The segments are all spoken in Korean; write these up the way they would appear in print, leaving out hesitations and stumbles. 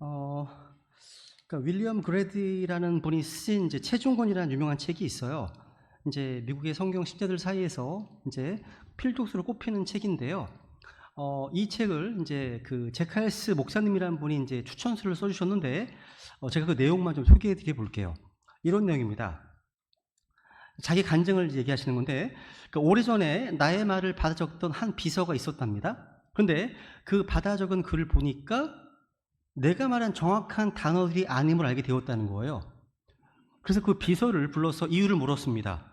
어, 그러니까 윌리엄 그레디라는 분이 쓰신 이제 최종권이라는 유명한 책이 있어요. 이제 미국의 성경 신자들 사이에서 이제 필독서로 꼽히는 책인데요. 이 책을 이제 그 제칼스 목사님이라는 분이 이제 추천서를 써주셨는데, 제가 그 내용만 좀 소개해드려 볼게요. 이런 내용입니다. 자기 간증을 얘기하시는 건데, 오래전에 나의 말을 받아 적던 한 비서가 있었답니다. 그런데 그 받아 적은 글을 보니까 내가 말한 정확한 단어들이 아님을 알게 되었다는 거예요. 그래서 그 비서를 불러서 이유를 물었습니다.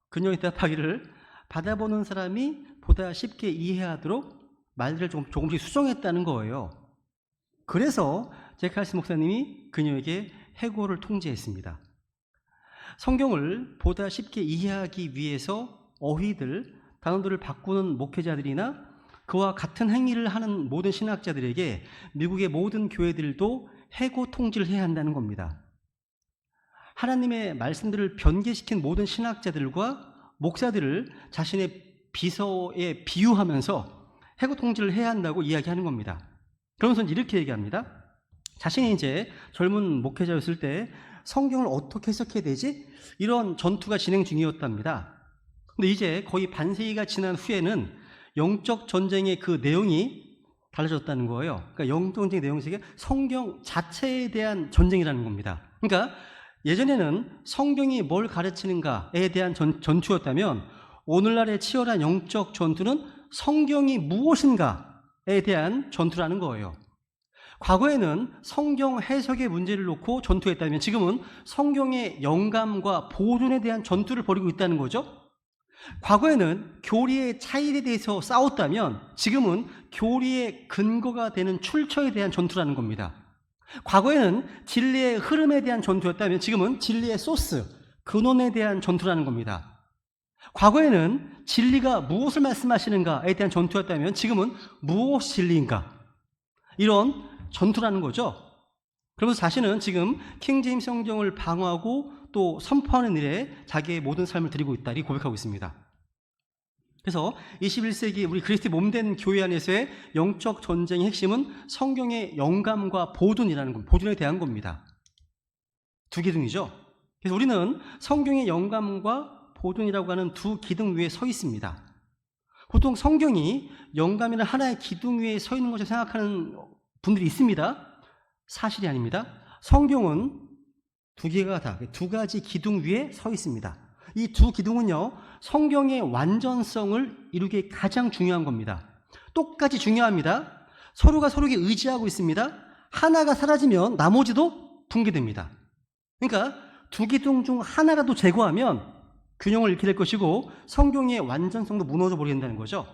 그녀의 대답하기를 받아보는 사람이 보다 쉽게 이해하도록 말들을 조금씩 수정했다는 거예요. 그래서 제칼스 목사님이 그녀에게 해고를 통지했습니다. 성경을 보다 쉽게 이해하기 위해서 어휘들, 단어들을 바꾸는 목회자들이나 그와 같은 행위를 하는 모든 신학자들에게 미국의 모든 교회들도 해고 통지를 해야 한다는 겁니다. 하나님의 말씀들을 변개시킨 모든 신학자들과 목사들을 자신의 비서에 비유하면서 해고 통지를 해야 한다고 이야기하는 겁니다. 그러면서 이렇게 얘기합니다. 자신이 이제 젊은 목회자였을 때 성경을 어떻게 해석해야 되지? 이런 전투가 진행 중이었답니다. 근데 이제 거의 반세기가 지난 후에는 영적 전쟁의 그 내용이 달라졌다는 거예요. 그러니까 영적 전쟁의 내용이 성경 자체에 대한 전쟁이라는 겁니다. 그러니까 예전에는 성경이 뭘 가르치는가에 대한 전투였다면 오늘날의 치열한 영적 전투는 성경이 무엇인가에 대한 전투라는 거예요. 과거에는 성경 해석의 문제를 놓고 전투했다면 지금은 성경의 영감과 보존에 대한 전투를 벌이고 있다는 거죠. 과거에는 교리의 차이에 대해서 싸웠다면 지금은 교리의 근거가 되는 출처에 대한 전투라는 겁니다. 과거에는 진리의 흐름에 대한 전투였다면 지금은 진리의 소스, 근원에 대한 전투라는 겁니다. 과거에는 진리가 무엇을 말씀하시는가에 대한 전투였다면 지금은 무엇이 진리인가? 이런 전투라는 거죠. 그러면서 자신은 지금 킹제임스 성경을 방어하고 또 선포하는 일에 자기의 모든 삶을 드리고 있다 이렇게 고백하고 있습니다. 그래서 21세기 우리 그리스도의 몸된 교회 안에서의 영적 전쟁의 핵심은 성경의 영감과 보존이라는 겁니다. 보존에 대한 겁니다. 두 기둥이죠. 그래서 우리는 성경의 영감과 보존이라고 하는 두 기둥 위에 서 있습니다. 보통 성경이 영감이나 하나의 기둥 위에 서 있는 것을 생각하는 분들이 있습니다. 사실이 아닙니다. 성경은 두 가지 기둥 위에 서 있습니다. 이 두 기둥은요, 성경의 완전성을 이루기에 가장 중요한 겁니다. 똑같이 중요합니다. 서로가 서로에게 의지하고 있습니다. 하나가 사라지면 나머지도 붕괴됩니다. 그러니까 두 기둥 중 하나라도 제거하면 균형을 잃게 될 것이고 성경의 완전성도 무너져 버린다는 거죠.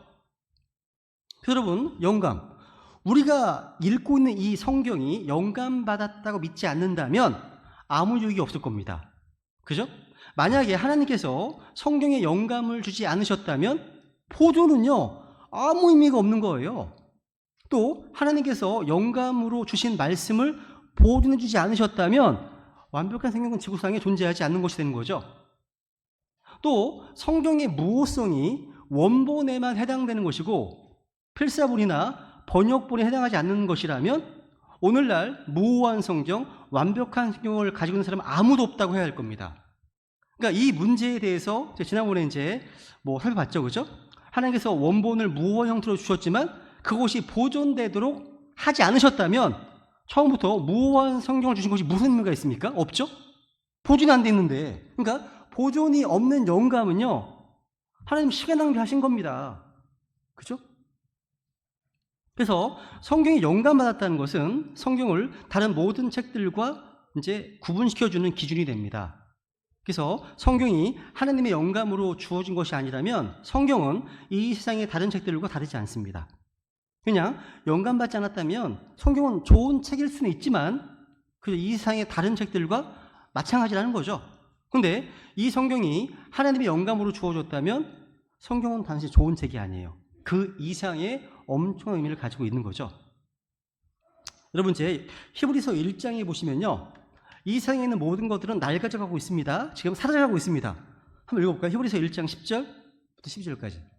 여러분, 영감. 우리가 읽고 있는 이 성경이 영감받았다고 믿지 않는다면 아무 유익이 없을 겁니다. 그죠? 만약에 하나님께서 성경에 영감을 주지 않으셨다면 포도는요, 아무 의미가 없는 거예요. 또 하나님께서 영감으로 주신 말씀을 보존해 주지 않으셨다면 완벽한 생명은 지구상에 존재하지 않는 것이 되는 거죠. 또 성경의 무호성이 원본에만 해당되는 것이고 필사본이나 번역본에 해당하지 않는 것이라면 오늘날 무호한 성경, 완벽한 성경을 가지고 있는 사람은 아무도 없다고 해야 할 겁니다. 그러니까 이 문제에 대해서 지난번에 이제 살펴봤죠, 그죠? 하나님께서 원본을 무호한 형태로 주셨지만 그것이 보존되도록 하지 않으셨다면 처음부터 무호한 성경을 주신 것이 무슨 의미가 있습니까? 없죠? 보존이 안 돼 있는데. 그러니까 보존이 없는 영감은요, 하나님 시간 낭비하신 겁니다. 그죠? 그래서 성경이 영감받았다는 것은 성경을 다른 모든 책들과 이제 구분시켜주는 기준이 됩니다. 그래서 성경이 하나님의 영감으로 주어진 것이 아니라면 성경은 이 세상의 다른 책들과 다르지 않습니다. 그냥 영감받지 않았다면 성경은 좋은 책일 수는 있지만 이 세상의 다른 책들과 마찬가지라는 거죠. 그런데 이 성경이 하나님의 영감으로 주어졌다면 성경은 단지 좋은 책이 아니에요. 그 이상의 엄청난 의미를 가지고 있는 거죠. 여러분, 제 히브리서 1장에 보시면요, 이 세상에 있는 모든 것들은 낡아져가고 있습니다. 지금 사라져가고 있습니다. 한번 읽어볼까요? 히브리서 1장 10절부터 12절까지.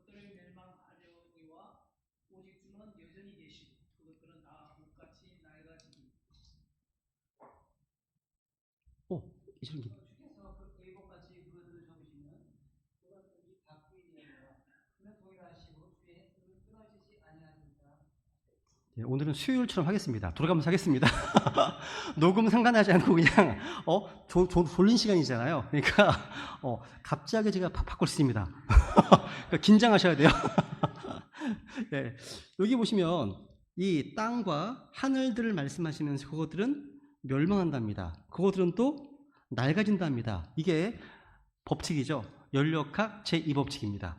그것들을 멸망하려니와 오직 주는 여전히 계시고 그것들은 다 목같이 낡아지니. 이런 게. 주께서 그 일곱같이 그것들을 적으시면 그것들이 바뀌리라. 그는 동일하시고 주의 행동은 끊어지지 아니하니까. 예, 오늘은 수요일처럼 하겠습니다. 돌아가면서 하겠습니다. 녹음 상관하지 않고 그냥 졸린 시간이잖아요. 그러니까 갑자기 제가 바꿀 수 있습니다. 그러니까 긴장하셔야 돼요. 네, 여기 보시면 이 땅과 하늘들을 말씀하시면서 그것들은 멸망한답니다. 그것들은 또 낡아진답니다. 이게 법칙이죠. 연력학 제2법칙입니다.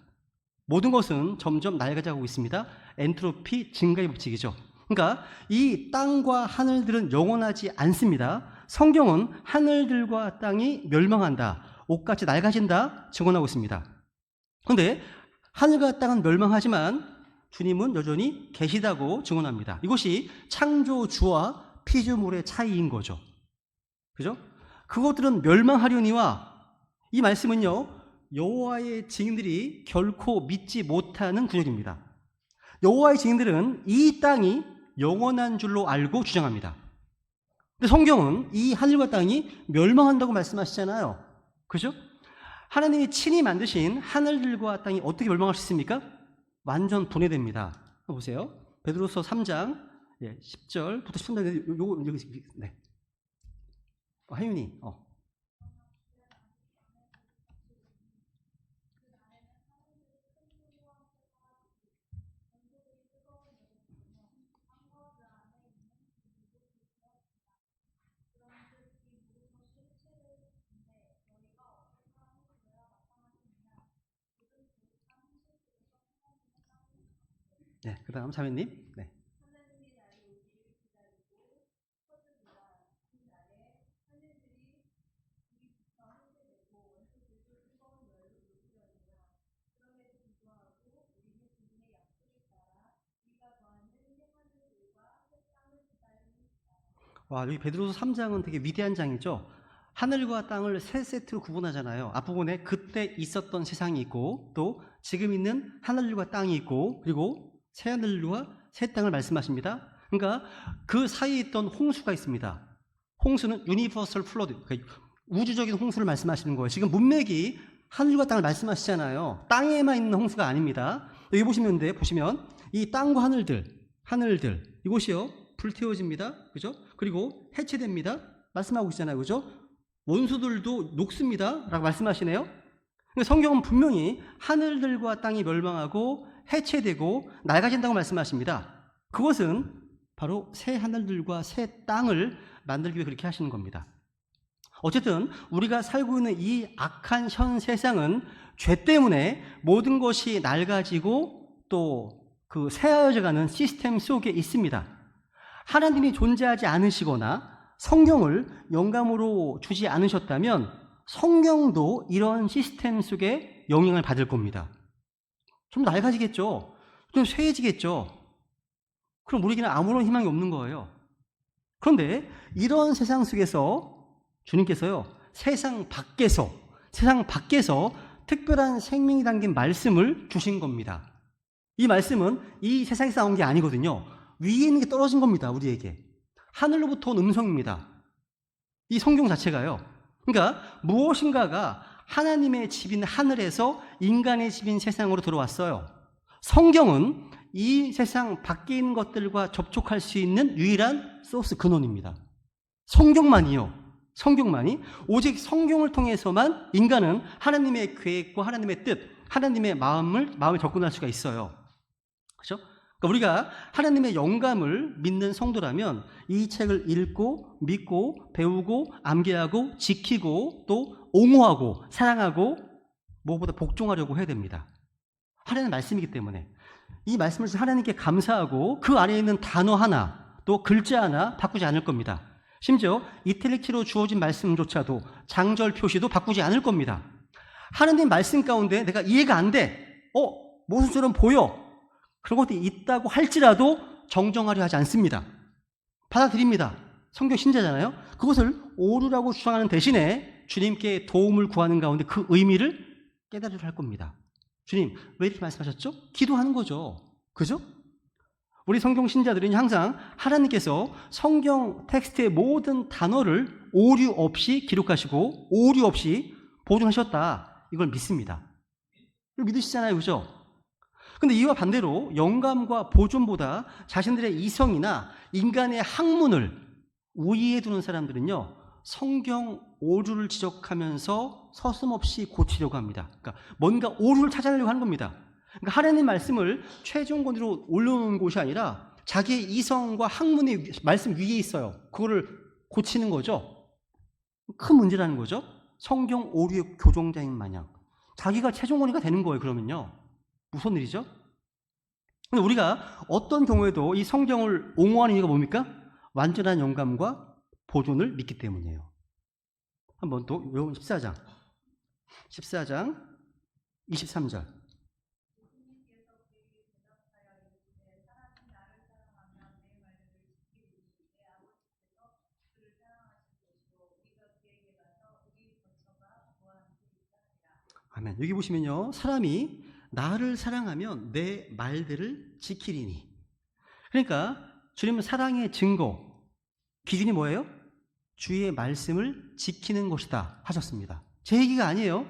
모든 것은 점점 낡아져가고 있습니다. 엔트로피 증가의 법칙이죠. 그러니까 이 땅과 하늘들은 영원하지 않습니다. 성경은 하늘들과 땅이 멸망한다, 옷같이 낡아진다 증언하고 있습니다. 그런데 하늘과 땅은 멸망하지만 주님은 여전히 계시다고 증언합니다. 이것이 창조주와 피조물의 차이인 거죠. 그죠? 그것들은 멸망하려니와, 이 말씀은요, 여호와의 증인들이 결코 믿지 못하는 구절입니다. 여호와의 증인들은 이 땅이 영원한 줄로 알고 주장합니다. 근데 성경은 이 하늘과 땅이 멸망한다고 말씀하시잖아요. 그죠? 하나님이 친히 만드신 하늘들과 땅이 어떻게 멸망할 수 있습니까? 완전 분해됩니다. 보세요. 베드로서 3장 10절부터 10절인데 요거 여기 네. 하윤이 네, 그 다음 자매님. 네. 와, 여기 베드로서 3장은 되게 위대한 장이죠. 하늘과 땅을 세 세트로 구분하잖아요. 앞부분에 그때 있었던 세상이 있고, 또 지금 있는 하늘과 땅이 있고, 그리고 새 하늘과 새 땅을 말씀하십니다. 그러니까 그 사이에 있던 홍수가 있습니다. 홍수는 유니버설 플러드, 그러니까 우주적인 홍수를 말씀하시는 거예요. 지금 문맥이 하늘과 땅을 말씀하시잖아요. 땅에만 있는 홍수가 아닙니다. 여기 보시면 이 땅과 하늘들 이곳이요 불태워집니다. 그죠? 그리고 해체됩니다. 말씀하고 있잖아요. 그죠? 원수들도 녹습니다. 라고 말씀하시네요. 성경은 분명히 하늘들과 땅이 멸망하고 해체되고 낡아진다고 말씀하십니다. 그것은 바로 새 하늘들과 새 땅을 만들기 위해 그렇게 하시는 겁니다. 어쨌든 우리가 살고 있는 이 악한 현 세상은 죄 때문에 모든 것이 낡아지고 또 그 새하여져가는 시스템 속에 있습니다. 하나님이 존재하지 않으시거나 성경을 영감으로 주지 않으셨다면 성경도 이런 시스템 속에 영향을 받을 겁니다. 좀 낡아지겠죠. 좀 쇠해지겠죠. 그럼 우리에게는 아무런 희망이 없는 거예요. 그런데 이런 세상 속에서 주님께서요, 세상 밖에서 특별한 생명이 담긴 말씀을 주신 겁니다. 이 말씀은 이 세상에서 나온 게 아니거든요. 위에 있는 게 떨어진 겁니다. 우리에게. 하늘로부터 온 음성입니다. 이 성경 자체가요. 그러니까 무엇인가가 하나님의 집인 하늘에서 인간의 집인 세상으로 들어왔어요. 성경은 이 세상 밖에 있는 것들과 접촉할 수 있는 유일한 소스 근원입니다. 성경만이 오직 성경을 통해서만 인간은 하나님의 계획과 하나님의 뜻, 하나님의 마음에 접근할 수가 있어요. 그렇죠? 그러니까 우리가 하나님의 영감을 믿는 성도라면 이 책을 읽고 믿고 배우고 암기하고 지키고 또 옹호하고 사랑하고 무엇보다 복종하려고 해야 됩니다. 하나님의 말씀이기 때문에 이 말씀을 하나님께 감사하고 그 안에 있는 단어 하나 또 글자 하나 바꾸지 않을 겁니다. 심지어 이탈릭키로 주어진 말씀조차도 장절 표시도 바꾸지 않을 겁니다. 하나님 말씀 가운데 내가 이해가 안 돼. 모순처럼 보여. 그런 것들이 있다고 할지라도 정정하려 하지 않습니다. 받아들입니다. 성경 신자잖아요. 그것을 오류라고 주장하는 대신에 주님께 도움을 구하는 가운데 그 의미를 깨달으려 할 겁니다. 주님, 왜 이렇게 말씀하셨죠? 기도하는 거죠. 그죠? 우리 성경 신자들은 항상 하나님께서 성경 텍스트의 모든 단어를 오류 없이 기록하시고 오류 없이 보존하셨다. 이걸 믿습니다. 이걸 믿으시잖아요. 그죠? 근데 이와 반대로 영감과 보존보다 자신들의 이성이나 인간의 학문을 우위에 두는 사람들은요, 성경 오류를 지적하면서 서슴없이 고치려고 합니다. 그러니까 뭔가 오류를 찾아내려고 하는 겁니다. 그러니까 하나님 말씀을 최종권으로 올려놓은 곳이 아니라 자기의 이성과 학문의 말씀 위에 있어요. 그거를 고치는 거죠. 큰 문제라는 거죠. 성경 오류의 교종자인 마냥 자기가 최종권위가 되는 거예요. 그러면요, 무슨 일이죠? 근데 우리가 어떤 경우에도 이 성경을 옹호하는 이유가 뭡니까? 완전한 영감과 보존을 믿기 때문이에요. 한번 또 외우면 14장 23절. 아멘. 여기 보시면요, 사람이 나를 사랑하면 내 말들을 지키리니. 그러니까 주님은 사랑의 증거, 기준이 뭐예요? 주의 말씀을 지키는 것이다 하셨습니다. 제 얘기가 아니에요.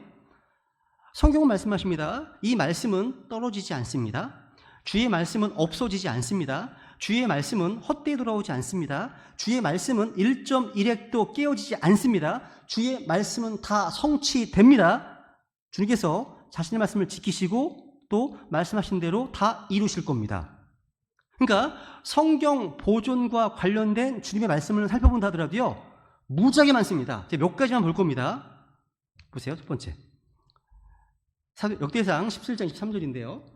성경은 말씀하십니다. 이 말씀은 떨어지지 않습니다. 주의 말씀은 없어지지 않습니다. 주의 말씀은 헛되이 돌아오지 않습니다. 주의 말씀은 1.1핵도 깨어지지 않습니다. 주의 말씀은 다 성취됩니다. 주님께서 자신의 말씀을 지키시고 또 말씀하신 대로 다 이루실 겁니다. 그러니까 성경 보존과 관련된 주님의 말씀을 살펴본다 하더라도요, 무지하게 많습니다. 제가 몇 가지만 볼 겁니다. 보세요. 첫 번째, 역대상 17장 23절인데요.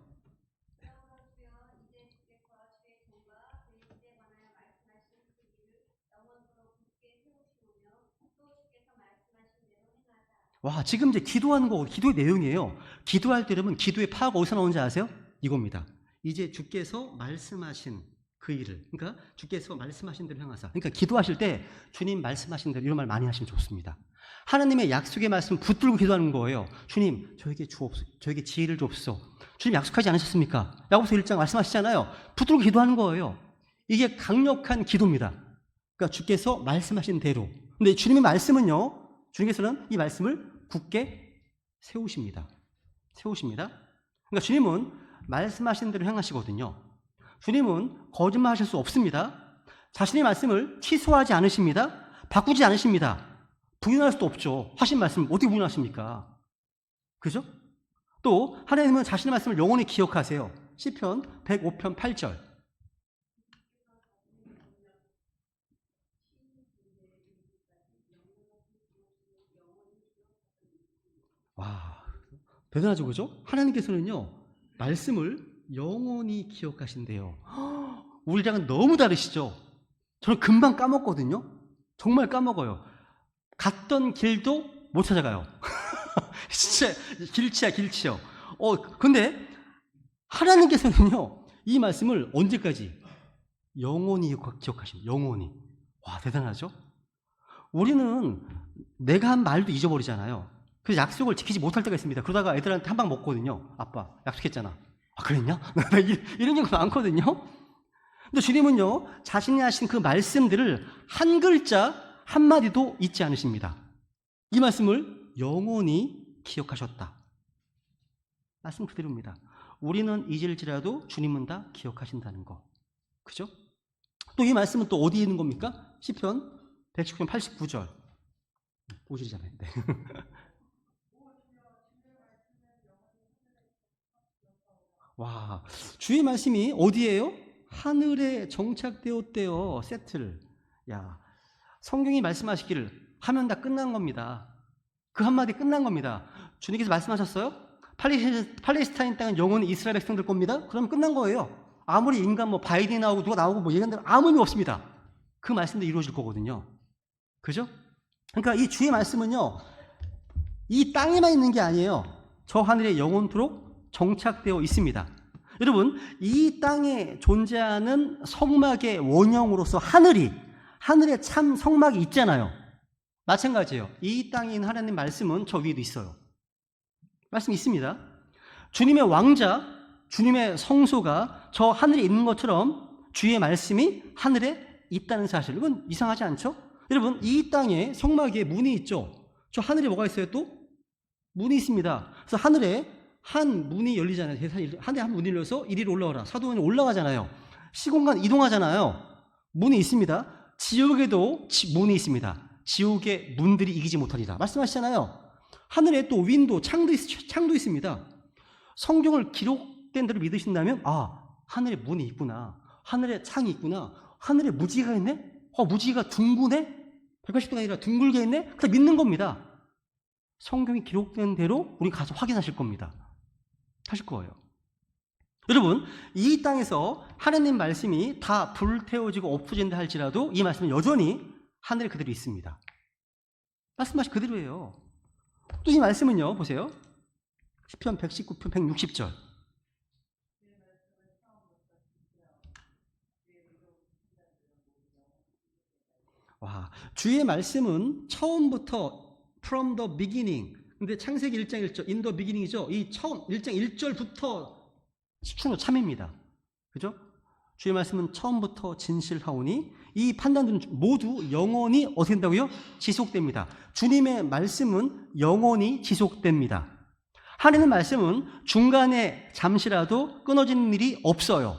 와, 지금 이제 기도하는 거, 기도의 내용이에요. 기도할 때 여러분, 기도의 파워가 어디서 나오는지 아세요? 이겁니다. 이제 주께서 말씀하신 그 일을, 그러니까 주께서 말씀하신 대로 행하사. 그러니까 기도하실 때 주님 말씀하신 대로, 이런 말 많이 하시면 좋습니다. 하나님의 약속의 말씀 붙들고 기도하는 거예요. 주님, 저에게 주옵소서, 저에게 지혜를 주옵소서. 주님 약속하지 않으셨습니까? 야고보서 1장 말씀하시잖아요. 붙들고 기도하는 거예요. 이게 강력한 기도입니다. 그러니까 주께서 말씀하신 대로. 근데 주님의 말씀은요, 주님께서는 이 말씀을 굳게 세우십니다. 그러니까 주님은 말씀하신 대로 행하시거든요. 주님은 거짓말 하실 수 없습니다. 자신의 말씀을 취소하지 않으십니다. 바꾸지 않으십니다. 부인할 수도 없죠. 하신 말씀 어떻게 부인하십니까? 그죠? 또 하나님은 자신의 말씀을 영원히 기억하세요. 시편 105편 8절. 와, 대단하죠, 그죠? 하나님께서는요, 말씀을 영원히 기억하신대요. 우리랑은 너무 다르시죠? 저는 금방 까먹거든요? 정말 까먹어요. 갔던 길도 못 찾아가요. 진짜 길치야. 근데 하나님께서는요, 이 말씀을 언제까지? 영원히 기억하십니다. 영원히. 와, 대단하죠? 우리는 내가 한 말도 잊어버리잖아요. 그래서 약속을 지키지 못할 때가 있습니다. 그러다가 애들한테 한 방 먹거든요. 아빠, 약속했잖아. 아, 그랬냐? 이런 경우가 많거든요. 근데 주님은요, 자신이 하신 그 말씀들을 한 글자 한마디도 잊지 않으십니다. 이 말씀을 영원히 기억하셨다. 말씀 그대로입니다. 우리는 잊을지라도 주님은 다 기억하신다는 거. 그죠? 또 이 말씀은 또 어디에 있는 겁니까? 시편 119편 89절. 오시잖아요. 네. 와, 주의 말씀이 어디예요? 하늘에 정착되었대요. 세트를. 야, 성경이 말씀하시기를 하면 다 끝난 겁니다. 그 한마디 끝난 겁니다. 주님께서 말씀하셨어요? 팔레스타인 땅은 영원히 이스라엘 백성들 겁니다. 그러면 끝난 거예요. 아무리 인간 바이든이 나오고 누가 나오고 얘기한다면 아무 의미 없습니다. 그 말씀도 이루어질 거거든요. 그죠? 그러니까 이 주의 말씀은요, 이 땅에만 있는 게 아니에요. 저 하늘에 영원토록 정착되어 있습니다. 여러분, 이 땅에 존재하는 성막의 원형으로서 하늘에 참 성막이 있잖아요. 마찬가지예요. 이 땅에 있는 하나님 말씀은 저 위에도 있어요. 말씀이 있습니다. 주님의 왕자, 주님의 성소가 저 하늘에 있는 것처럼 주의 말씀이 하늘에 있다는 사실. 이건 이상하지 않죠? 여러분, 이 땅에 성막에 문이 있죠? 저 하늘에 뭐가 있어요 또? 문이 있습니다. 그래서 하늘에 한 문이 열리잖아요. 하늘에 한 문이 열려서 이리로 올라오라. 사도원이 올라가잖아요. 시공간 이동하잖아요. 문이 있습니다. 지옥에도 문이 있습니다. 지옥의 문들이 이기지 못하리라. 말씀하시잖아요. 하늘에 또 윈도, 창도 있습니다. 성경을 기록된 대로 믿으신다면, 아, 하늘에 문이 있구나. 하늘에 창이 있구나. 하늘에 무지개가 있네? 무지개가 둥근해? 180도가 아니라 둥글게 있네? 그냥 믿는 겁니다. 성경이 기록된 대로 우리 가서 확인하실 겁니다. 하실 거예요. 여러분, 이 땅에서 하나님 말씀이 다 불태워지고 없어진다 할지라도 이 말씀은 여전히 하늘에 그대로 있습니다. 말씀하신 그대로예요. 또 이 말씀은요, 보세요. 시편 119편 160절. 와, 주의 말씀은 처음부터 from the beginning. 근데 창세기 1장 1절, in the beginning이죠. 이 처음 1장 1절부터 시춘으로 참입니다. 그죠? 주의 말씀은 처음부터 진실하오니 이 판단들은 모두 영원히 어떻게 된다고요? 지속됩니다. 주님의 말씀은 영원히 지속됩니다. 하나님의 말씀은 중간에 잠시라도 끊어지는 일이 없어요.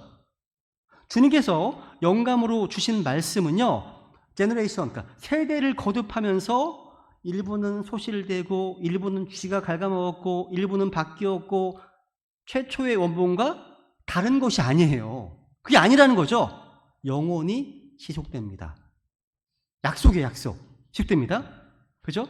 주님께서 영감으로 주신 말씀은요, 제너레이션, 그러니까 세대를 거듭하면서 일부는 소실되고 일부는 쥐가 갉아먹었고 일부는 바뀌었고 최초의 원본과 다른 것이 아니에요. 그게 아니라는 거죠. 영원히 지속됩니다. 약속이에요, 약속. 지속됩니다. 그죠?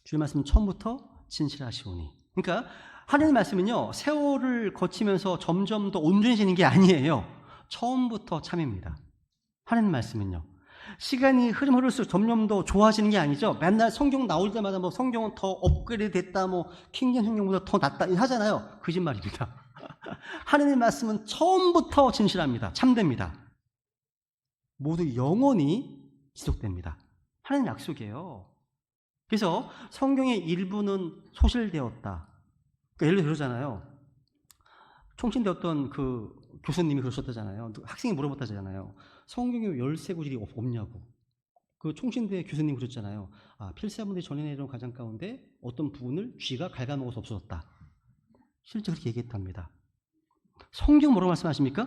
주의 말씀은 처음부터 진실하시오니. 그러니까 하나님의 말씀은요, 세월을 거치면서 점점 더 온전해지는 게 아니에요. 처음부터 참입니다. 하나님 말씀은요. 시간이 흐를수록 점점 더 좋아지는 게 아니죠. 맨날 성경 나올 때마다 뭐 성경은 더 업그레이드 됐다, 뭐 킹젠 성경보다 더 낫다 하잖아요. 거짓말입니다. 하나님의 말씀은 처음부터 진실합니다. 참됩니다. 모두 영원히 지속됩니다. 하나님 약속이에요. 그래서 성경의 일부는 소실되었다. 그러니까 예를 들어 그러잖아요. 총신되었던 그 교수님이 그러셨다잖아요. 학생이 물어봤다잖아요. 성경에 13구절이 없냐고. 그 총신대 교수님 그러셨잖아요. 아, 필사분들이 전해내려온 가장 가운데 어떤 부분을 쥐가 갉아먹어서 없어졌다. 실제 그렇게 얘기했답니다. 성경 뭐라고 말씀하십니까?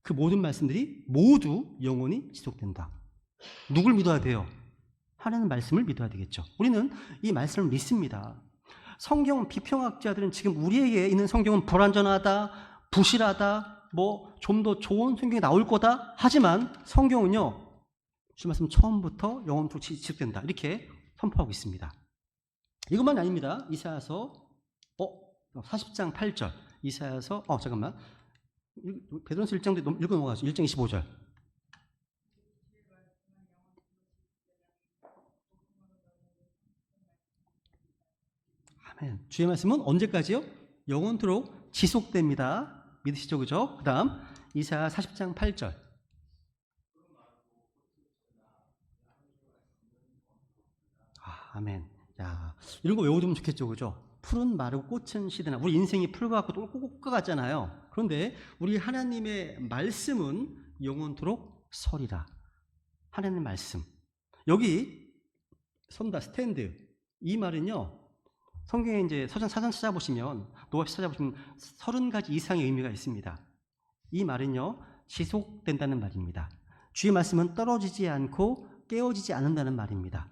그 모든 말씀들이 모두 영원히 지속된다. 누굴 믿어야 돼요? 하나님 말씀을 믿어야 되겠죠. 우리는 이 말씀을 믿습니다. 성경 비평학자들은 지금 우리에게 있는 성경은 불완전하다, 부실하다, 뭐 좀 더 좋은 성경이 나올 거다 하지만 성경은요, 주 말씀 처음부터 영원토록 지속된다 이렇게 선포하고 있습니다. 이것만 아닙니다. 이사야서 40장 8절. 이사야서 잠깐만, 베드로서 1장 읽어 넘어가죠. 1장 25절. 아멘. 주의 말씀은 언제까지요? 영원토록 지속됩니다. 믿으시죠? 그죠? 그 다음 이사야 40장 8절. 아멘. 야, 이런 거 외워두면 좋겠죠? 그죠? 푸른 마르고 꽃은 시드나. 우리 인생이 풀과 같고 꽃과 같잖아요. 그런데 우리 하나님의 말씀은 영원토록 서리라. 하나님의 말씀. 여기 선다, 스탠드. 이 말은요, 성경에 이제 사전 찾아보시면, 노아시 찾아보시면 30가지 이상의 의미가 있습니다. 이 말은요, 지속된다는 말입니다. 주의 말씀은 떨어지지 않고 깨어지지 않는다는 말입니다.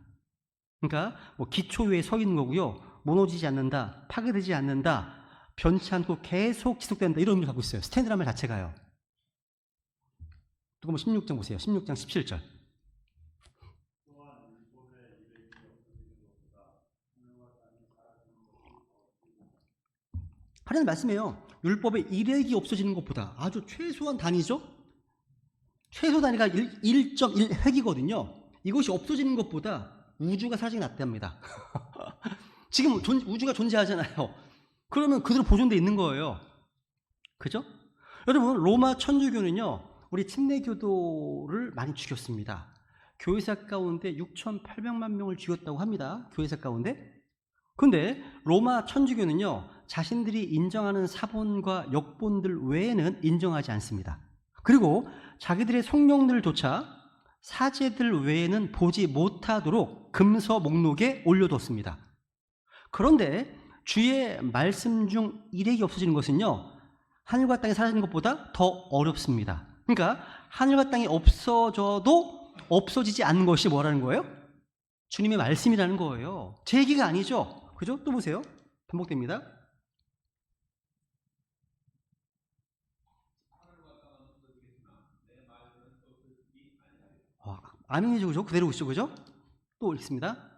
그러니까 뭐 기초 위에 서 있는 거고요. 무너지지 않는다, 파괴되지 않는다, 변치 않고 계속 지속된다, 이런 의미를 갖고 있어요. 스탠드라는 말 자체가요. 또 16장 보세요. 16장 17절. 하나님 말씀이에요. 율법의 일획이 없어지는 것보다 아주 최소한 단위죠. 최소 단위가 1.1획이거든요. 이것이 없어지는 것보다 우주가 사라지기 낫답니다. 지금 우주가 존재하잖아요. 그러면 그대로 보존되어 있는 거예요. 그죠? 여러분, 로마 천주교는요, 우리 침례교도를 많이 죽였습니다. 교회사 가운데 6,800만 명을 죽였다고 합니다. 교회사 가운데. 근데 로마 천주교는요, 자신들이 인정하는 사본과 역본들 외에는 인정하지 않습니다. 그리고 자기들의 성령들조차 사제들 외에는 보지 못하도록 금서 목록에 올려뒀습니다. 그런데 주의 말씀 중 일액이 없어지는 것은요, 하늘과 땅이 사라지는 것보다 더 어렵습니다. 그러니까 하늘과 땅이 없어져도 없어지지 않는 것이 뭐라는 거예요? 주님의 말씀이라는 거예요. 제 얘기가 아니죠. 그죠? 또 보세요. 반복됩니다. 아멘이죠, 그죠? 그대로 오시죠, 그죠? 또 읽습니다.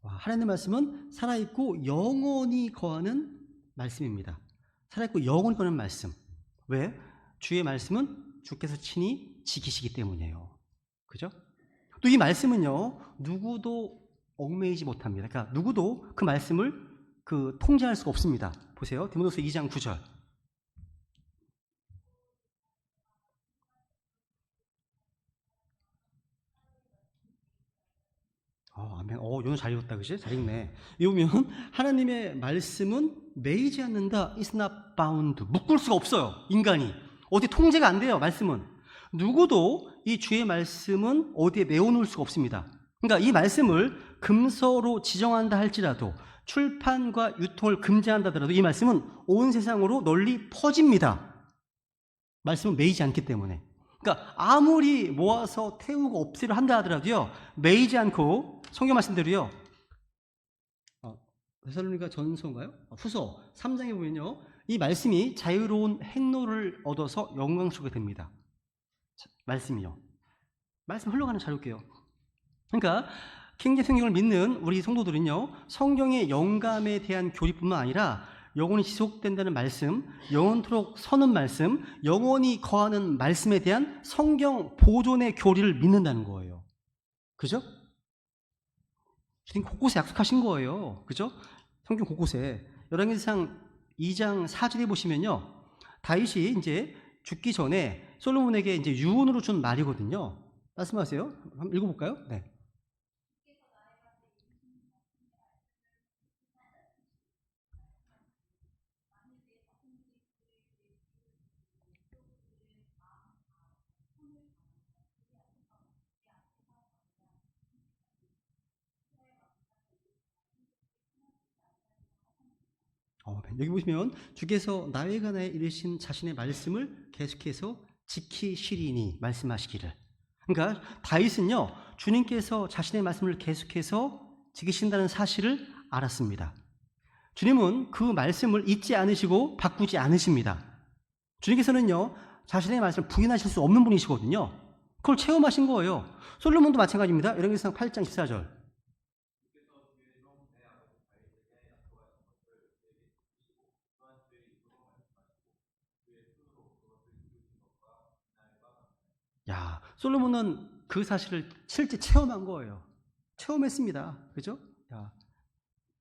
하나님의 말씀은 살아있고 영원히 거하는 말씀입니다. 살아있고 영원히 거하는 말씀. 왜? 주의 말씀은 주께서 친히 지키시기 때문이에요. 그죠? 또 이 말씀은요, 누구도 얽매이지 못합니다. 그러니까 누구도 그 말씀을 통제할 수가 없습니다. 보세요. 디모데후서 2장 9절. 아멘. 요는 잘 읽었다, 그지? 잘 읽네. 이거면 하나님의 말씀은 매이지 않는다. It's not bound. 묶을 수가 없어요. 인간이. 어디 통제가 안 돼요. 말씀은. 누구도 이 주의 말씀은 어디에 메워놓을 수가 없습니다. 그러니까 이 말씀을 금서로 지정한다 할지라도 출판과 유통을 금지한다 하더라도 이 말씀은 온 세상으로 널리 퍼집니다. 말씀은 매이지 않기 때문에. 그러니까 아무리 모아서 태우고 없애려 한다 하더라도요, 매이지 않고 성경 말씀대로요. 데살로니가 전서인가요? 후서 3장에 보면요, 이 말씀이 자유로운 행로를 얻어서 영광스럽게 됩니다. 말씀이요. 말씀 흘러가는 자유게요. 그러니까 킹제임스 성경을 믿는 우리 성도들은요, 성경의 영감에 대한 교리뿐만 아니라 영원히 지속된다는 말씀, 영원토록 서는 말씀, 영원히 거하는 말씀에 대한 성경 보존의 교리를 믿는다는 거예요. 그죠? 주님 곳곳에 약속하신 거예요. 그죠? 성경 곳곳에. 열왕기상 2장 4절에 보시면요, 다윗이 이제 죽기 전에 솔로몬에게 이제 유언으로 준 말이거든요. 말씀하세요. 한번 읽어볼까요? 네. 여기 보시면 주께서 나에 관하여 이르신 자신의 말씀을 계속해서 지키시리니 말씀하시기를. 그러니까 다윗은요, 주님께서 자신의 말씀을 계속해서 지키신다는 사실을 알았습니다. 주님은 그 말씀을 잊지 않으시고 바꾸지 않으십니다. 주님께서는요, 자신의 말씀을 부인하실 수 없는 분이시거든요. 그걸 체험하신 거예요. 솔로몬도 마찬가지입니다. 열왕기상 8장 14절. 솔로몬은 그 사실을 실제 체험한 거예요. 체험했습니다. 그죠?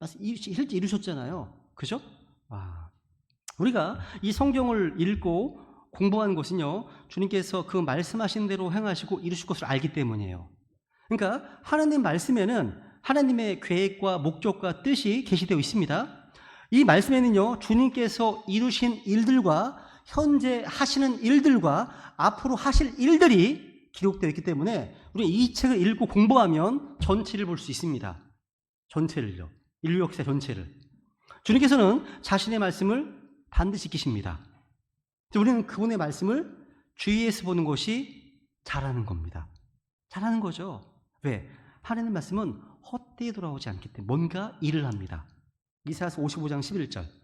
실제 이루셨잖아요. 그죠? 우리가 이 성경을 읽고 공부하는 것은요, 주님께서 그 말씀하신 대로 행하시고 이루실 것을 알기 때문이에요. 그러니까 하나님 말씀에는 하나님의 계획과 목적과 뜻이 게시되어 있습니다. 이 말씀에는요, 주님께서 이루신 일들과 현재 하시는 일들과 앞으로 하실 일들이 기록되어 있기 때문에 우리 이 책을 읽고 공부하면 전체를 볼 수 있습니다. 전체를요. 인류 역사 전체를. 주님께서는 자신의 말씀을 반드시 지키십니다. 우리는 그분의 말씀을 주위에서 보는 것이 잘하는 겁니다. 잘하는 거죠. 왜? 하나님의 말씀은 헛되이 돌아오지 않기 때문에 뭔가 일을 합니다. 이사야서 55장 11절.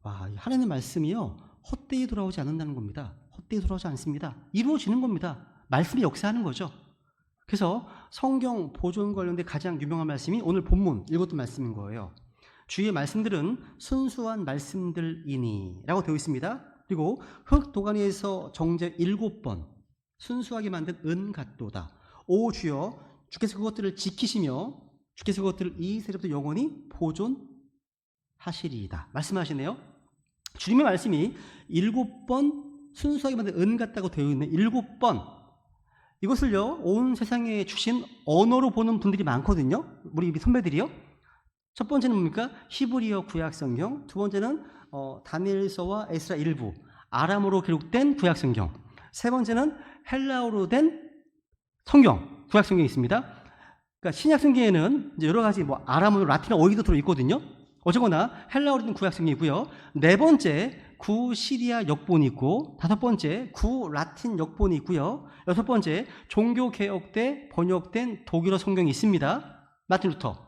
하나님의 말씀이요, 헛되이 돌아오지 않는다는 겁니다. 헛되이 돌아오지 않습니다. 이루어지는 겁니다. 말씀이 역사하는 거죠. 그래서 성경 보존 관련된 가장 유명한 말씀이 오늘 본문 읽었던 말씀인 거예요. 주의 말씀들은 순수한 말씀들이니 라고 되어 있습니다. 그리고 흙 도가니에서 정제 7번 순수하게 만든 은 같도다. 오 주여 주께서 그것들을 지키시며 주께서 그것들을 이 세대부터 영원히 보존하시리이다. 말씀하시네요. 주님의 말씀이 7번 순수하게 만든 은 같다고 되어 있는 7번, 이것을요 온 세상에 주신 언어로 보는 분들이 많거든요. 우리 선배들이요. 첫 번째는 뭡니까? 히브리어 구약성경. 두 번째는 다니엘서와 에스라 일부, 아람어로 기록된 구약성경. 세 번째는 헬라어로 된 성경, 구약성경이 있습니다. 그러니까 신약성경에는 이제 여러 가지 아람어, 라틴어 어휘도 들어있거든요. 어쨌거나 헬라어로 된 구약성경이고요. 네 번째 구시리아 역본이 있고, 다섯 번째 구라틴 역본이 있고요. 여섯 번째 종교개혁 때 번역된 독일어 성경이 있습니다. 마틴 루터.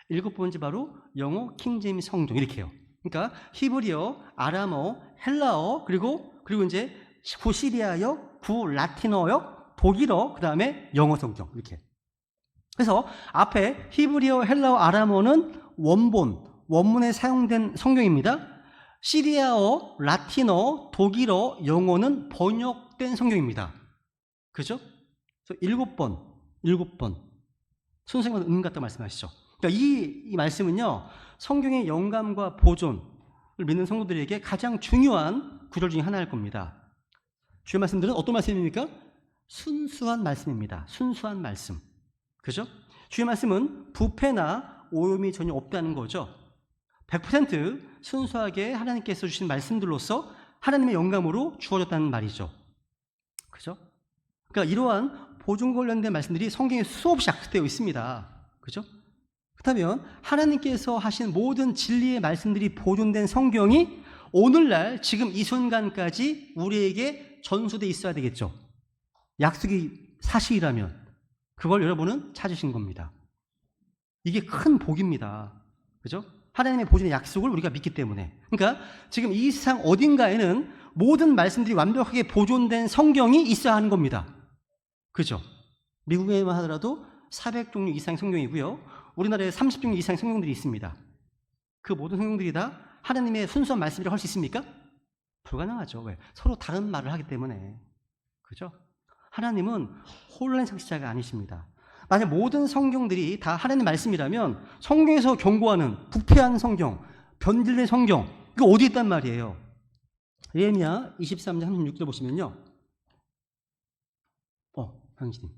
일곱 번째 바로 영어 킹제임스 성경, 이렇게 해요. 그러니까 히브리어, 아람어, 헬라어, 그리고 이제 구시리아어, 구라틴어역, 독일어, 그 다음에 영어 성경, 이렇게. 그래서 앞에 히브리어, 헬라어, 아람어는 원문에 사용된 성경입니다. 시리아어, 라틴어, 독일어, 영어는 번역된 성경입니다. 그죠? 그래서 7번 순수한 은 같다 말씀하시죠. 그러니까 이 말씀은요, 성경의 영감과 보존을 믿는 성도들에게 가장 중요한 구절 중에 하나일 겁니다. 주의 말씀들은 어떤 말씀입니까? 순수한 말씀입니다. 순수한 말씀. 그죠? 주의 말씀은 부패나 오염이 전혀 없다는 거죠. 100% 순수하게 하나님께서 주신 말씀들로서 하나님의 영감으로 주어졌다는 말이죠. 그죠? 그러니까 이러한 보존 관련된 말씀들이 성경에 수없이 압축되어 있습니다. 그죠? 그렇다면 하나님께서 하신 모든 진리의 말씀들이 보존된 성경이 오늘날 지금 이 순간까지 우리에게 전수되어 있어야 되겠죠. 약속이 사실이라면 그걸 여러분은 찾으신 겁니다. 이게 큰 복입니다. 그죠? 하나님의 보존의 약속을 우리가 믿기 때문에. 그러니까 지금 이 세상 어딘가에는 모든 말씀들이 완벽하게 보존된 성경이 있어야 하는 겁니다. 그죠? 미국에만 하더라도 400종류 이상의 성경이고요. 우리나라에 30종류 이상의 성경들이 있습니다. 그 모든 성경들이 다 하나님의 순수한 말씀이라고 할 수 있습니까? 불가능하죠. 왜? 서로 다른 말을 하기 때문에. 그죠? 하나님은 혼란의 창시자가 아니십니다. 만약 모든 성경들이 다 하나님의 말씀이라면 성경에서 경고하는 부패한 성경, 변질된 성경, 이거 어디 있단 말이에요? 예레미야 23장 36절 보시면요. 강진님.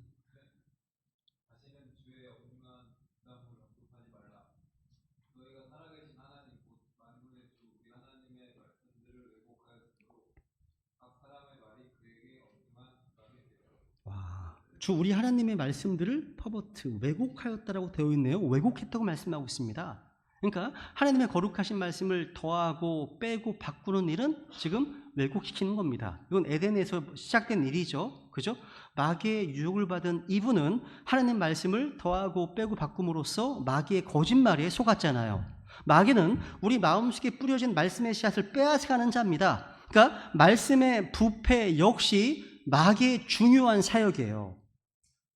주 우리 하나님의 말씀들을 퍼버트, 왜곡하였다라고 되어 있네요. 왜곡했다고 말씀하고 있습니다. 그러니까 하나님의 거룩하신 말씀을 더하고 빼고 바꾸는 일은 지금 왜곡시키는 겁니다. 이건 에덴에서 시작된 일이죠. 그죠? 마귀의 유혹을 받은 이브는 하나님 말씀을 더하고 빼고 바꿈으로써 마귀의 거짓말에 속았잖아요. 마귀는 우리 마음속에 뿌려진 말씀의 씨앗을 빼앗아가는 자입니다. 그러니까 말씀의 부패 역시 마귀의 중요한 사역이에요.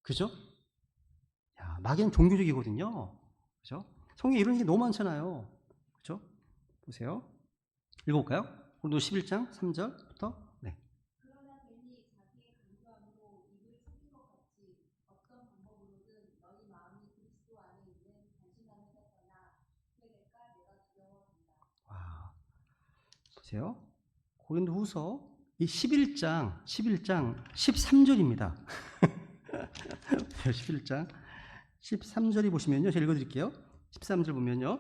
그죠? 야, 마귀는 종교적이거든요. 그죠? 성경에 이런 일이 너무 많잖아요. 그죠? 보세요. 읽어볼까요? 오늘도 11장 3절부터. 네. 그러나 괜히 자기의 간교함으로 입을 찾은 것 같이 어떤 방법으로든 너희 마음이 그리스도 안에 있는 단순함을 샀거나 그될까 내가 두려워한다. 와, 보세요. 고린도후서 이 11장 13절입니다. 11장 13절이 보시면요. 제가 읽어드릴게요. 13절 보면요.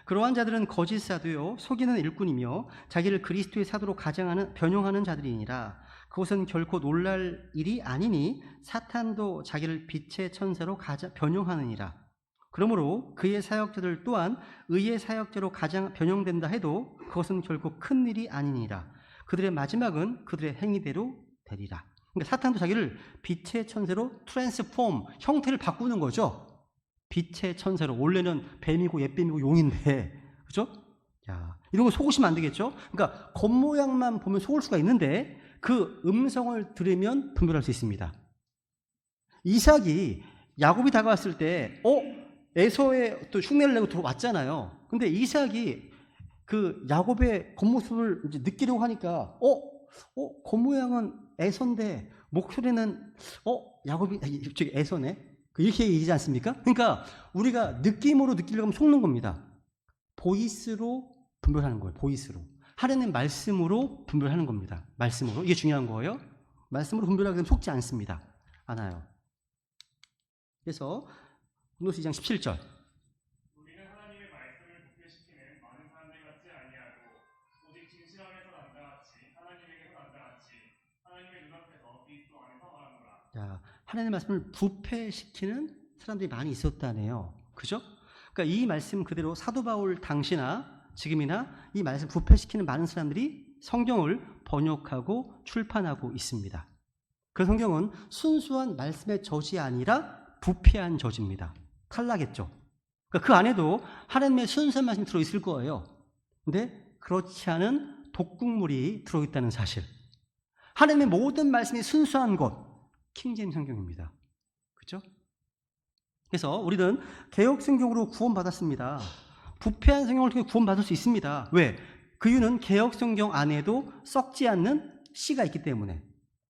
그러한 자들은 거짓 사도요 속이는 일꾼이며 자기를 그리스도의 사도로 가장하는 변형하는 자들이니라. 그것은 결코 놀랄 일이 아니니 사탄도 자기를 빛의 천사로 변형하느니라. 그러므로 그의 사역자들 또한 의의 사역자로 가장 변형된다 해도 그것은 결코 큰 일이 아니니라. 그들의 마지막은 그들의 행위대로 되리라. 그러니까 사탄도 자기를 빛의 천사로 트랜스폼, 형태를 바꾸는 거죠. 빛의 천사로. 원래는 뱀이고 옛뱀이고 용인데, 그죠? 야, 이런 거 속으시면 안 되겠죠? 그러니까 겉모양만 보면 속을 수가 있는데 그 음성을 들으면 분별할 수 있습니다. 이삭이 야곱이 다가왔을 때, 에서의 또 흉내를 내고 들어왔잖아요. 근데 이삭이 그 야곱의 겉모습을 이제 느끼려고 하니까, 겉모양은 에서인데 목소리는 야곱이 저기 에서네. 이렇게 얘기하지 않습니까? 그러니까 우리가 느낌으로 느끼려고 하면 속는 겁니다. 보이스로 분별하는 거예요. 보이스로. 하나님 말씀으로 분별하는 겁니다. 말씀으로. 이게 중요한 거예요. 말씀으로 분별하게 되면 속지 않습니다. 않아요. 그래서 고린도서 2장 17절. 우리는 하나님의 말씀을 부패시키는 많은 사람들 같지 아니하고 오직 진실함에서 남자같이 하나님에게서 남자같이 하나님의 눈앞에서 그리스도 안에서 말하노라. 자, 하나님의 말씀을 부패시키는 사람들이 많이 있었다네요. 그죠? 그러니까 이 말씀 그대로 사도 바울 당시나 지금이나 이 말씀 부패시키는 많은 사람들이 성경을 번역하고 출판하고 있습니다. 그 성경은 순수한 말씀의 저지 아니라 부패한 저지입니다. 탈락했죠. 그러니까 그 안에도 하나님의 순수한 말씀이 들어있을 거예요. 근데 그렇지 않은 독극물이 들어있다는 사실. 하나님의 모든 말씀이 순수한 것, 킹제임스 성경입니다. 그렇죠? 그래서 우리는 개역 성경으로 구원받았습니다. 부패한 성경을 통해 구원받을 수 있습니다. 왜? 그 이유는 개역 성경 안에도 썩지 않는 씨가 있기 때문에.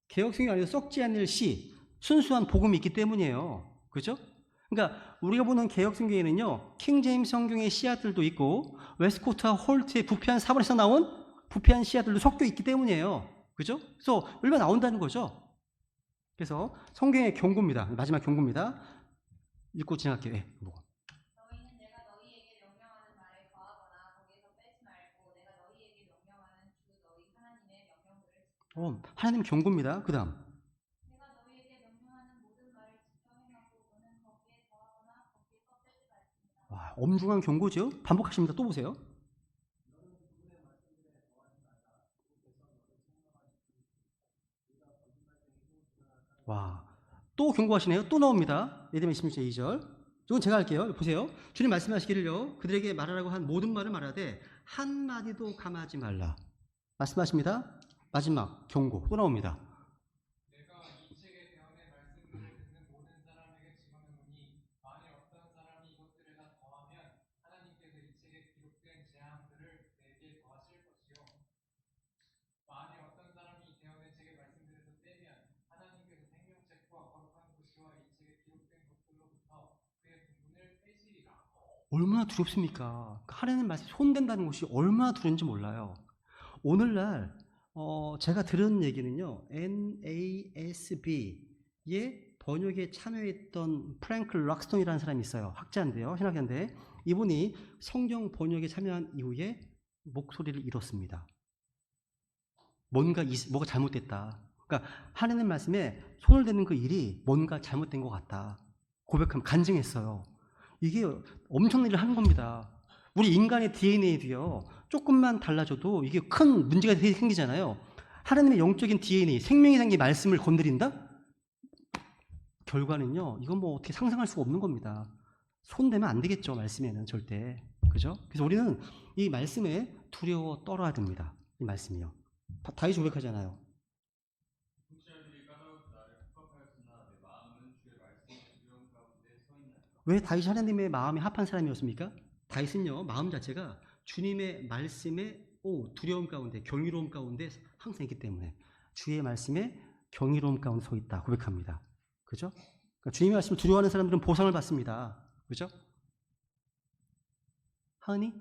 개역 성경 안에도 썩지 않는 씨, 순수한 복음이 있기 때문이에요. 그렇죠? 그러니까 우리가 보는 개역 성경에는요, 킹제임스 성경의 씨앗들도 있고 웨스코트와 홀트의 부패한 사본에서 나온 부패한 씨앗들도 섞여 있기 때문이에요. 그렇죠? 그래서 얼마나 나온다는 거죠. 그래서 성경의 경고입니다. 마지막 경고입니다. 읽고 지나갈게요. 네, 너희는 내가 너희에게 명령하는 말에 거하거나 거기에서 빼지 말고 내가 너희에게 명령하는 주 너희 하나님의 명령들을 하나님 경고입니다. 그 다음 내가 너희에게 명령하는 모든 말을 지켜 행하고 너는 거기에 거하거나 거기에서 빼지 말지니라. 와, 엄중한 경고죠. 반복하십니다. 또 보세요. 와, 또 경고하시네요. 또 나옵니다. 예레미야 26장 2절. 이건 제가 할게요. 보세요. 주님 말씀하시기를요. 그들에게 말하라고 한 모든 말을 말하되 한마디도 감하지 말라. 말씀하십니다. 마지막 경고 또 나옵니다. 내가 이 책의 대언의 말씀들을 듣는 모든 사람에게 증언하노니 만일 어떤 사람이 이것들에 다 더하면 하나님께서 이 책에 기록된 재앙들을 내게 더하실 것이요 만일 어떤 사람이 이 대언의 책의 말씀들에서 빼면 하나님께서 생명책과 거룩한 도시와 이 책에 기록된 것들로부터 그의 분분을 빼시리라. 얼마나 두렵습니까? 하나님 말씀 손댄다는 것이 얼마나 두려운지 몰라요. 오늘날 제가 들은 얘기는요, NASB의 번역에 참여했던 프랭크 락스톤이라는 사람이 있어요. 학자인데요, 신학자인데 이분이 성경 번역에 참여한 이후에 목소리를 잃었습니다. 뭐가 잘못됐다. 그러니까 하나님 말씀에 손을 대는 그 일이 뭔가 잘못된 것 같다. 고백하면 간증했어요. 이게 엄청난 일을 하는 겁니다. 우리 인간의 DNA도요, 조금만 달라져도 이게 큰 문제가 생기잖아요. 하나님의 영적인 DNA, 생명이 생긴 말씀을 건드린다? 결과는요, 이건 뭐 어떻게 상상할 수가 없는 겁니다. 손대면 안 되겠죠, 말씀에는 절대. 그죠? 그래서 우리는 이 말씀에 두려워 떨어야 됩니다. 이 말씀이요. 다윗이 고백하잖아요. 왜 다윗이 하나님의 마음에 합한 사람이었습니까? 다윗은요, 마음 자체가 주님의 말씀에 두려움 가운데, 경이로움 가운데 항상 있기 때문에 주의 말씀에 경이로움 가운데 서 있다 고백합니다. 그죠? 그러니까 주님의 말씀을 두려워하는 사람들은 보상을 받습니다. 그죠? 하은이?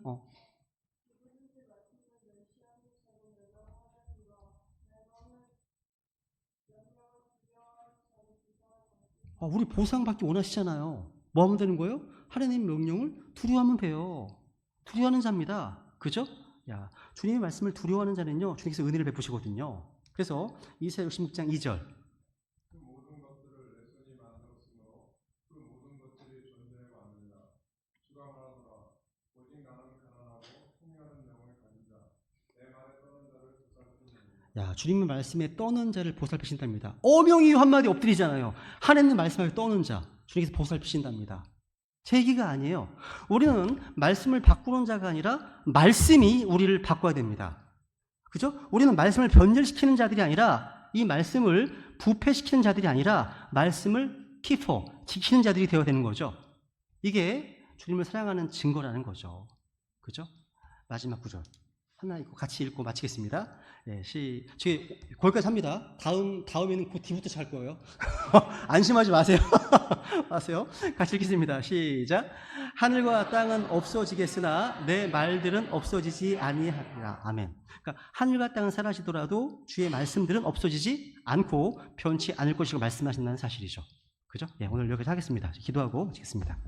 우리 보상받기 원하시잖아요. 뭐 하면 되는 거예요? 하나님의 명령을 두려워하면 돼요. 두려워하는 자입니다. 그죠? 야, 주님의 말씀을 두려워하는 자는요, 주님께서 은혜를 베푸시거든요. 그래서 이사야 66장 2절. 그 모든 것들을 내 손이 만들었으므로 그 모든 것들이 존재해 왔느니라. 주가 말하노라. 오직 나는 가난하고 풍요하는 영을 가진 자, 내 말에 떠는 자를 보살피느니라. 야, 주님의 말씀에 떠는 자를 보살피신답니다. 어명이 한마디 엎드리잖아요. 하나님 말씀에 떠는 자, 주님께서 보살피신답니다. 제 얘기가 아니에요. 우리는 말씀을 바꾸는 자가 아니라 말씀이 우리를 바꿔야 됩니다. 그죠? 우리는 말씀을 변절시키는 자들이 아니라 이 말씀을 부패시키는 자들이 아니라 말씀을 키퍼, 지키는 자들이 되어야 되는 거죠. 이게 주님을 사랑하는 증거라는 거죠. 그죠? 마지막 구절. 하나 읽고 같이 읽고 마치겠습니다. 예, 저희 거기까지 합니다. 다음에는 그 뒤부터 잘 거예요. 안심하지 마세요. 마세요. 같이 읽겠습니다. 시작. 하늘과 땅은 없어지겠으나 내 말들은 없어지지 아니하리라. 아멘. 그러니까 하늘과 땅은 사라지더라도 주의 말씀들은 없어지지 않고 변치 않을 것이라고 말씀하신다는 사실이죠. 그죠? 예, 오늘 여기서 하겠습니다. 기도하고 마치겠습니다.